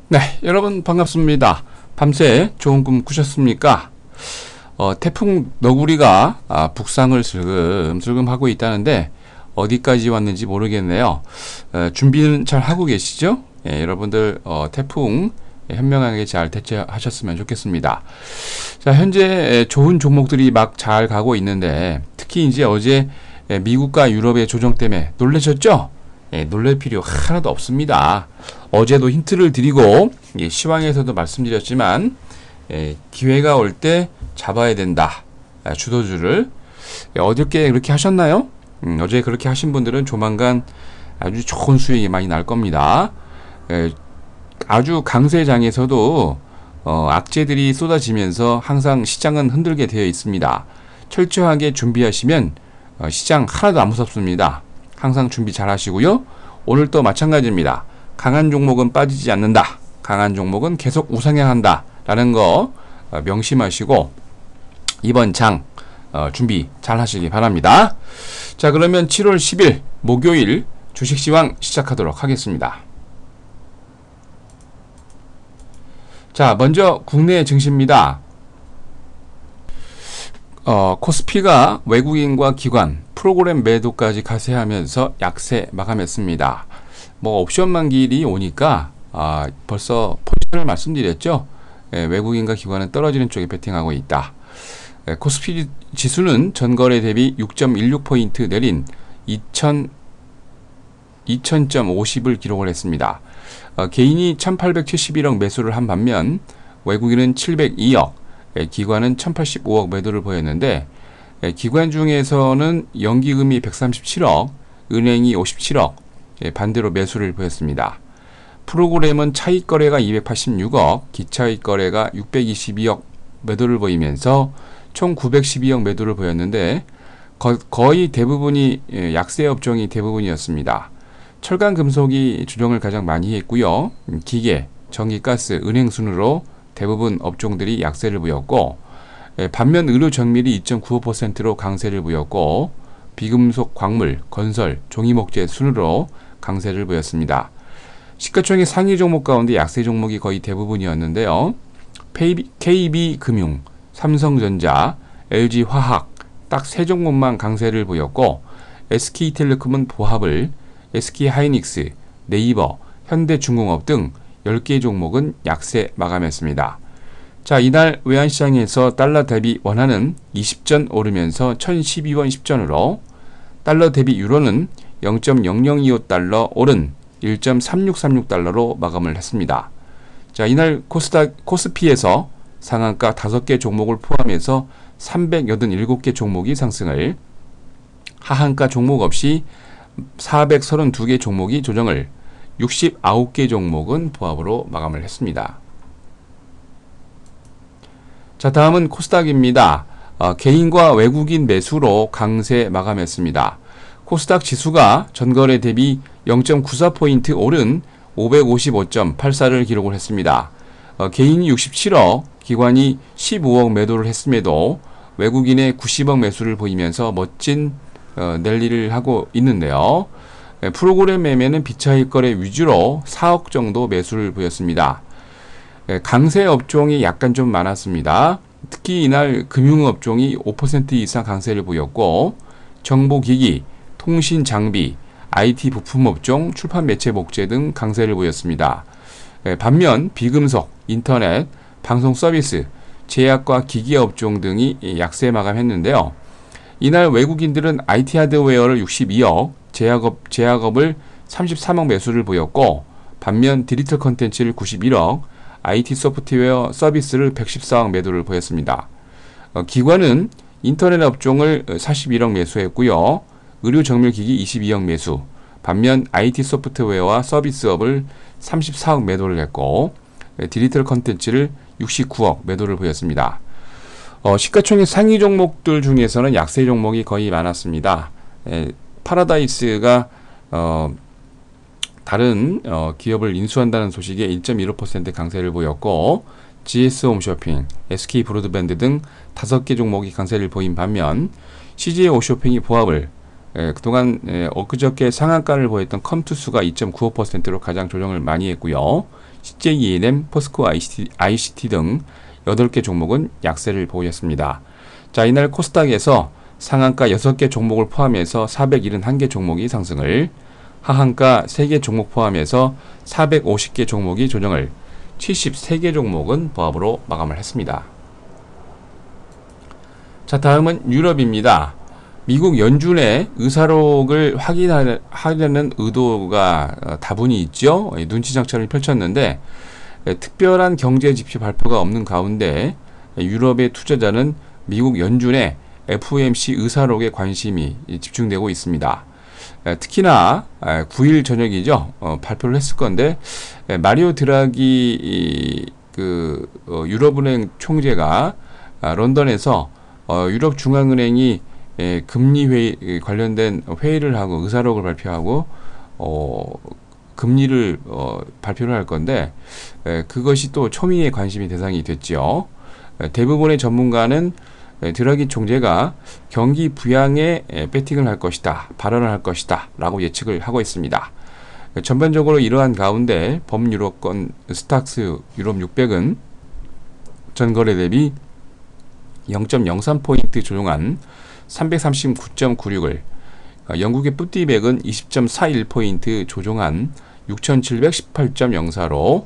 네, 여러분 반갑습니다. 밤새 좋은 꿈 꾸셨습니까? 태풍 너구리가 북상을 슬금슬금 하고 있다는데 어디까지 왔는지 모르겠네요. 준비는 잘 하고 계시죠? 여러분들 태풍 현명하게 잘 대처하셨으면 좋겠습니다. 자, 현재 좋은 종목들이 막 잘 가고 있는데 특히 이제 어제 미국과 유럽의 조정 때문에 놀라셨죠? 놀랄 필요 하나도 없습니다. 어제도 힌트를 드리고 시황에서도 말씀드렸지만 기회가 올 때 잡아야 된다. 주도주를 어저께 그렇게 하셨나요? 어제 그렇게 하신 분들은 조만간 아주 좋은 수익이 많이 날 겁니다. 아주 강세장에서도 악재들이 쏟아지면서 항상 시장은 흔들게 되어 있습니다. 철저하게 준비하시면 시장 하나도 안 무섭습니다. 항상 준비 잘 하시고요. 오늘도 마찬가지입니다. 강한 종목은 빠지지 않는다. 강한 종목은 계속 우상향한다. 라는 거 명심하시고 이번 장 준비 잘 하시기 바랍니다. 자, 그러면 7월 10일 목요일 주식시황 시작하도록 하겠습니다. 자, 먼저 국내 증시입니다. 코스피가 외국인과 기관 프로그램 매도까지 가세하면서 약세 마감했습니다. 옵션 만기일이 오니까 벌써 포지션을 말씀드렸죠. 외국인과 기관은 떨어지는 쪽에 베팅하고 있다. 코스피 지수는 전거래 대비 6.16포인트 내린 2000.50을 기록을 했습니다. 개인이 1871억 매수를 한 반면 외국인은 702억, 기관은 1085억 매도를 보였는데 기관 중에서는 연기금이 137억, 은행이 57억 반대로 매수를 보였습니다. 프로그램은 차익 거래가 286억, 기차익 거래가 622억 매도를 보이면서 총 912억 매도를 보였는데 거의 대부분이 약세 업종이 대부분이었습니다. 철강 금속이 조정을 가장 많이 했고요. 기계, 전기, 가스, 은행 순으로 대부분 업종들이 약세를 보였고 반면 의료 정밀이 2.95%로 강세를 보였고 비금속, 광물, 건설, 종이목재 순으로 강세를 보였습니다. 시가총액 상위 종목 가운데 약세 종목이 거의 대부분이었는데요. KB금융, 삼성전자, LG화학 딱 세 종목만 강세를 보였고 SK텔레콤은 보합을, SK하이닉스, 네이버, 현대중공업 등 10개 종목은 약세 마감했습니다. 자, 이날 외환시장에서 달러 대비 원화는 20전 오르면서 1012원 10전으로 달러 대비 유로는 0.0025달러 오른 1.3636달러로 마감을 했습니다. 자, 이날 코스피에서 상한가 5개 종목을 포함해서 387개 종목이 상승을, 하한가 종목 없이 432개 종목이 조정을, 69개 종목은 보합으로 마감을 했습니다. 자, 다음은 코스닥입니다. 개인과 외국인 매수로 강세 마감했습니다. 코스닥 지수가 전거래 대비 0.94포인트 오른 555.84를 기록을 했습니다. 개인이 67억, 기관이 15억 매도를 했음에도 외국인의 90억 매수를 보이면서 멋진 랠리를 하고 있는데요. 프로그램 매매는 비차익 거래 위주로 4억 정도 매수를 보였습니다. 강세 업종이 약간 좀 많았습니다. 특히 이날 금융업종이 5% 이상 강세를 보였고 정보기기, 통신장비, IT 부품업종, 출판 매체 목재 등 강세를 보였습니다. 반면 비금속, 인터넷, 방송 서비스, 제약과 기기업종 등이 약세 마감했는데요. 이날 외국인들은 IT 하드웨어를 62억, 제약업을 33억 매수를 보였고 반면 디지털 컨텐츠를 91억, IT 소프트웨어 서비스를 114억 매도를 보였습니다. 기관은 인터넷 업종을 41억 매수했고요. 의료 정밀기기 22억 매수, 반면 IT 소프트웨어와 서비스업을 34억 매도를 했고 디지털 컨텐츠를 69억 매도를 보였습니다. 시가총액 상위 종목들 중에서는 약세 종목이 거의 많았습니다. 파라다이스가 다른 기업을 인수한다는 소식에 1.15% 강세를 보였고 GS홈쇼핑, SK브로드밴드 등 5개 종목이 강세를 보인 반면 CJ 오쇼핑이 보합을, 그동안 엊그저께 상한가를 보였던 컴투스가 2.95%로 가장 조정을 많이 했고요. CJENM, 포스코 ICT 등 8개 종목은 약세를 보였습니다. 자, 이날 코스닥에서 상한가 6개 종목을 포함해서 471개 종목이 상승을, 하한가 3개 종목 포함해서 450개 종목이 조정을, 73개 종목은 보합으로 마감을 했습니다. 자, 다음은 유럽입니다. 미국 연준의 의사록을 확인하려는 의도가 다분히 있죠. 눈치 작전을 펼쳤는데 특별한 경제 지표 발표가 없는 가운데 유럽의 투자자는 미국 연준의 FOMC 의사록에 관심이 집중되고 있습니다. 특히나 9일 저녁이죠. 발표를 했을 건데 마리오 드라기 유럽은행 총재가 런던에서 유럽 중앙은행이 금리 회의 관련된 회의를 하고 의사록을 발표하고 금리를 발표를 할 건데 그것이 또 초미의 관심이 대상이 됐죠. 대부분의 전문가는 드라기 총재가 경기 부양에 배팅을 할 것이다, 발언을 할 것이다 라고 예측을 하고 있습니다. 전반적으로 이러한 가운데 범유럽권 스탁스 유럽 600은 전거래 대비 0.03포인트 조정한 339.96을, 영국의 뿌띠백은 20.41포인트 조정한 6718.04로,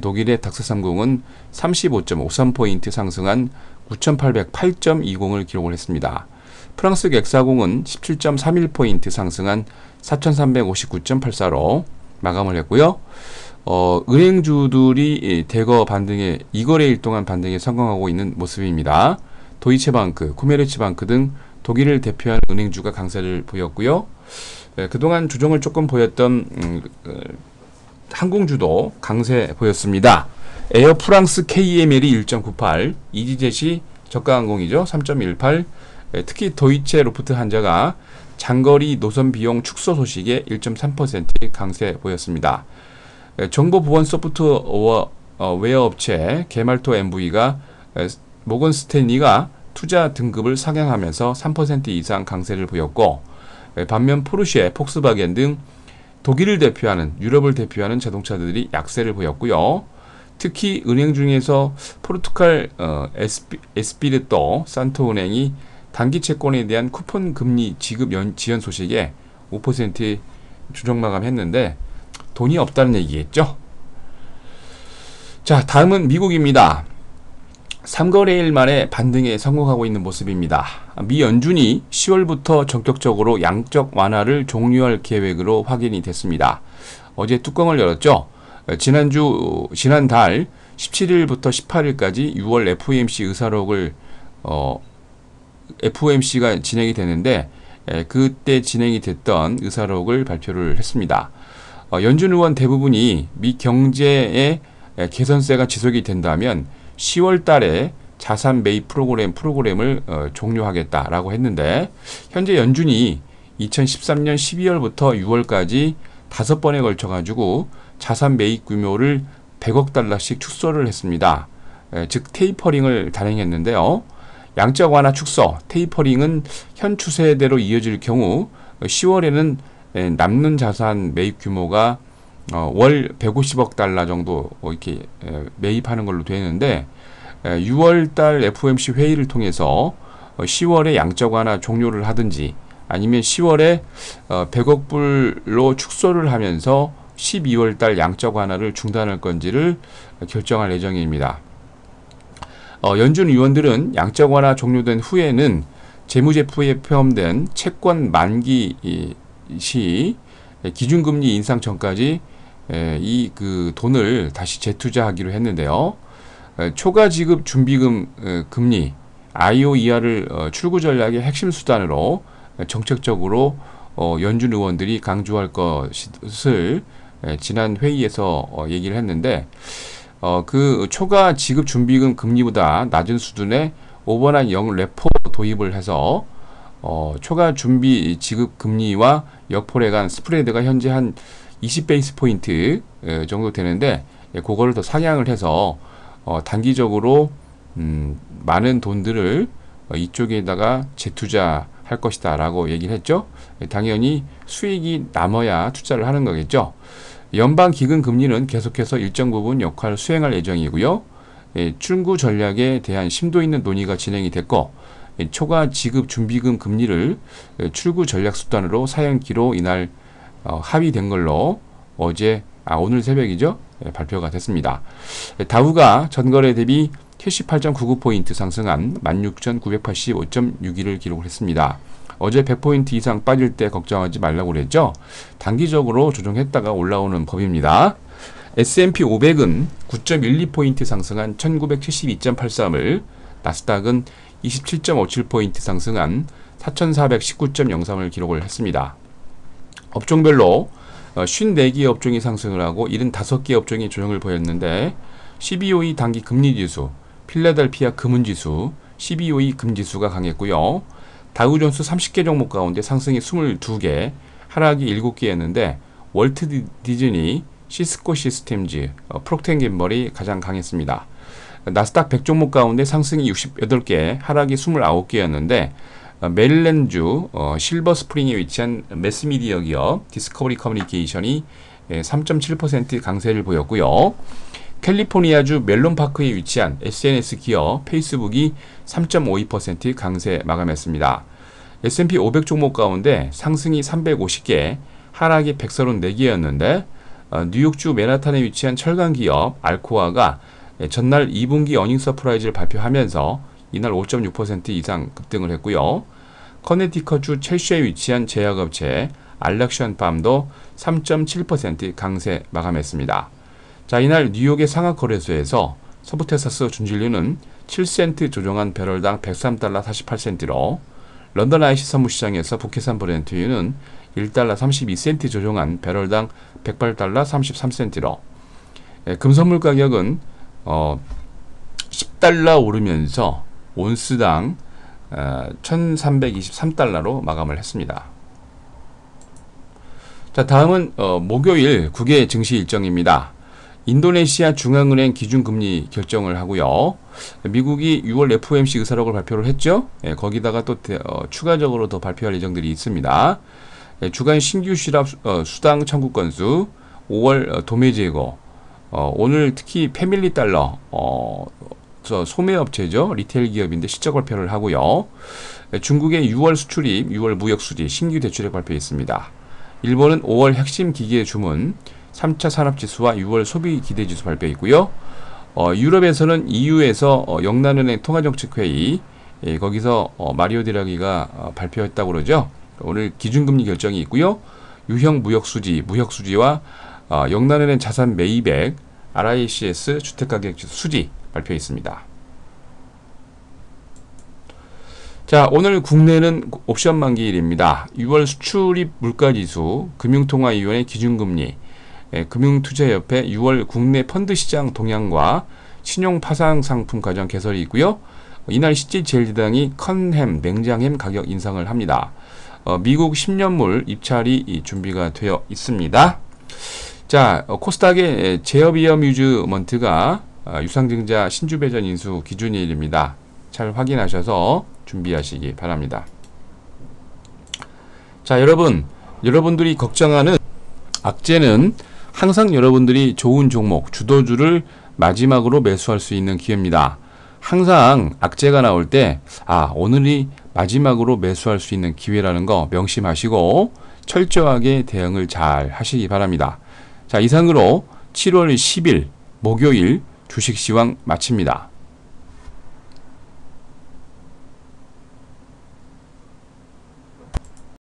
독일의 닥스30은 35.53포인트 상승한 9808.20을 기록을 했습니다. 프랑스 객사공은 17.31포인트 상승한 4359.84로 마감을 했고요. 은행주들이 대거 반등에, 이거래일 동안 반등에 성공하고 있는 모습입니다. 도이체방크, 코메르츠방크 등 독일을 대표하는 은행주가 강세를 보였고요. 그동안 조정을 조금 보였던 항공주도 강세 보였습니다. 에어 프랑스 KML이 1.98, 이지젯이 저가항공이죠. 3.18, 특히 도이체 루프트한자가 장거리 노선 비용 축소 소식에 1.3% 강세 보였습니다. 정보보안 소프트웨어 업체 개말토 MV가 모건 스탠리가 투자 등급을 상향하면서 3% 이상 강세를 보였고, 반면 포르쉐, 폭스바겐 등 독일을 대표하는, 유럽을 대표하는 자동차들이 약세를 보였고요. 특히 은행 중에서 포르투갈 에스피리또 산토은행이 단기 채권에 대한 쿠폰 금리 지급 지연 소식에 5% 조정 마감했는데 돈이 없다는 얘기겠죠. 자, 다음은 미국입니다. 3거래일 만에 반등에 성공하고 있는 모습입니다. 미 연준이 10월부터 전격적으로 양적 완화를 종료할 계획으로 확인이 됐습니다. 어제 뚜껑을 열었죠. 지난달 17일부터 18일까지 6월 FOMC 의사록을 FOMC가 진행이 되는데 그때 진행이 됐던 의사록을 발표를 했습니다. 연준 의원 대부분이 미 경제의 개선세가 지속이 된다면 10월 달에 자산 매입 프로그램을 종료하겠다라고 했는데, 현재 연준이 2013년 12월부터 6월까지 5번에 걸쳐 가지고 자산 매입 규모를 100억 달러씩 축소를 했습니다. 즉 테이퍼링을 단행했는데요. 양적 완화 축소, 테이퍼링은 현 추세대로 이어질 경우 10월에는 남는 자산 매입 규모가 월 150억 달러 정도 이렇게 매입하는 걸로 되는데, 6월 달 FOMC 회의를 통해서 10월에 양적 완화 종료를 하든지 아니면 10월에 100억 불로 축소를 하면서 12월 달 양적 완화를 중단할 건지를 결정할 예정입니다. 연준 의원들은 양적 완화 종료된 후에는 재무제표에 포함된 채권 만기 시 기준금리 인상 전까지 이 돈을 다시 재투자하기로 했는데요. 초과 지급 준비금 금리 IOER을 출구 전략의 핵심 수단으로 정책적으로 연준 의원들이 강조할 것을 지난 회의에서 얘기를 했는데, 그 초과 지급 준비금 금리보다 낮은 수준의 오버나잇 0 레포 도입을 해서 초과 준비 지급 금리와 역폴에 간 스프레드가 현재 한 20베이스 포인트 정도 되는데, 그거를 더 상향을 해서 단기적으로 많은 돈들을 이쪽에다가 재투자 할 것이다 라고 얘기를 했죠. 당연히 수익이 남아야 투자를 하는 거겠죠. 연방기금금리는 계속해서 일정 부분 역할을 수행할 예정이고요. 출구 전략에 대한 심도 있는 논의가 진행이 됐고, 초과 지급 준비금 금리를 출구 전략 수단으로 사용키로 이날 합의된 걸로 오늘 새벽이죠. 발표가 됐습니다. 다우가 전거래 대비 78.99포인트 상승한 16,985.61을 기록을 했습니다. 어제 100포인트 이상 빠질 때 걱정하지 말라고 그랬죠. 단기적으로 조정했다가 올라오는 법입니다. S&P 500은 9.12포인트 상승한 1972.83을, 나스닥은 27.57포인트 상승한 4419.03을 기록을 했습니다. 업종별로 54개 업종이 상승을 하고 75개 업종이 조정을 보였는데, CBOE 단기 금리지수, 필라델피아 금은지수, CBOE 금지수가 강했고요. 다우존스 30개 종목 가운데 상승이 22개, 하락이 7개였는데 월트 디즈니, 시스코 시스템즈, 프록트 앤 갬벌이 가장 강했습니다. 나스닥 100 종목 가운데 상승이 68개, 하락이 29개였는데 메릴랜드주 실버 스프링에 위치한 매스미디어 기업 디스커버리 커뮤니케이션이 3.7% 강세를 보였고요. 캘리포니아주 멜론파크에 위치한 SNS 기업 페이스북이 3.52% 강세 마감했습니다. S&P 500 종목 가운데 상승이 350개, 하락이 134개였는데 뉴욕주 맨하탄에 위치한 철강 기업 알코아가 전날 2분기 어닝 서프라이즈를 발표하면서 이날 5.6% 이상 급등을 했고요. 커네티컷주 첼시에 위치한 제약업체 알락션팜도 3.7% 강세 마감했습니다. 자, 이날 뉴욕의 상하거래소에서 서부텍사스 준진료는 7센트 조정한 배럴당 103달러 48센트로, 런던 IC 선물시장에서 북해산 브렌트유는 1달러 32센트 조정한 배럴당 108달러 33센트로, 금선물 가격은 10달러 오르면서 온스당 1323달러로 마감을 했습니다. 자, 다음은 목요일 국외 증시 일정입니다. 인도네시아 중앙은행 기준금리 결정을 하고요. 미국이 6월 FOMC 의사록을 발표를 했죠. 거기다가 또 추가적으로 더 발표할 예정들이 있습니다. 주간 신규 실업 수당 청구 건수, 5월 도매 재고, 오늘 특히 패밀리 달러, 소매업체죠. 리테일 기업인데 실적 발표를 하고요. 중국의 6월 수출입, 6월 무역수지, 신규 대출액 발표했습니다. 일본은 5월 핵심 기계 주문, 3차 산업지수와 6월 소비 기대지수 발표있고요. 유럽에서는 EU에서 영란은행 통화정책회의, 거기서 마리오 드라기가 발표했다고 그러죠. 오늘 기준금리 결정이 있고요. 유형 무역수지, 무역수지와 영란은행 자산 매입액, RICS 주택가격지수 수지 발표했습니다. 자, 오늘 국내는 옵션 만기일입니다. 6월 수출입 물가지수, 금융통화위원회 기준금리, 금융투자협회 6월 국내 펀드시장 동향과 신용파산상품 과정 개설이 있고요. 이날 CJ제일제당이 컨햄, 냉장햄 가격 인상을 합니다. 미국 10년물 입찰이 준비가 되어 있습니다. 자, 코스닥의 제어비어뮤즈먼트가 유상증자 신주배전 인수 기준일입니다. 잘 확인하셔서 준비하시기 바랍니다. 자, 여러분들이 걱정하는 악재는 항상 여러분들이 좋은 종목, 주도주를 마지막으로 매수할 수 있는 기회입니다. 항상 악재가 나올 때 오늘이 마지막으로 매수할 수 있는 기회라는 거 명심하시고 철저하게 대응을 잘 하시기 바랍니다. 자, 이상으로 7월 10일 목요일 주식시황 마칩니다.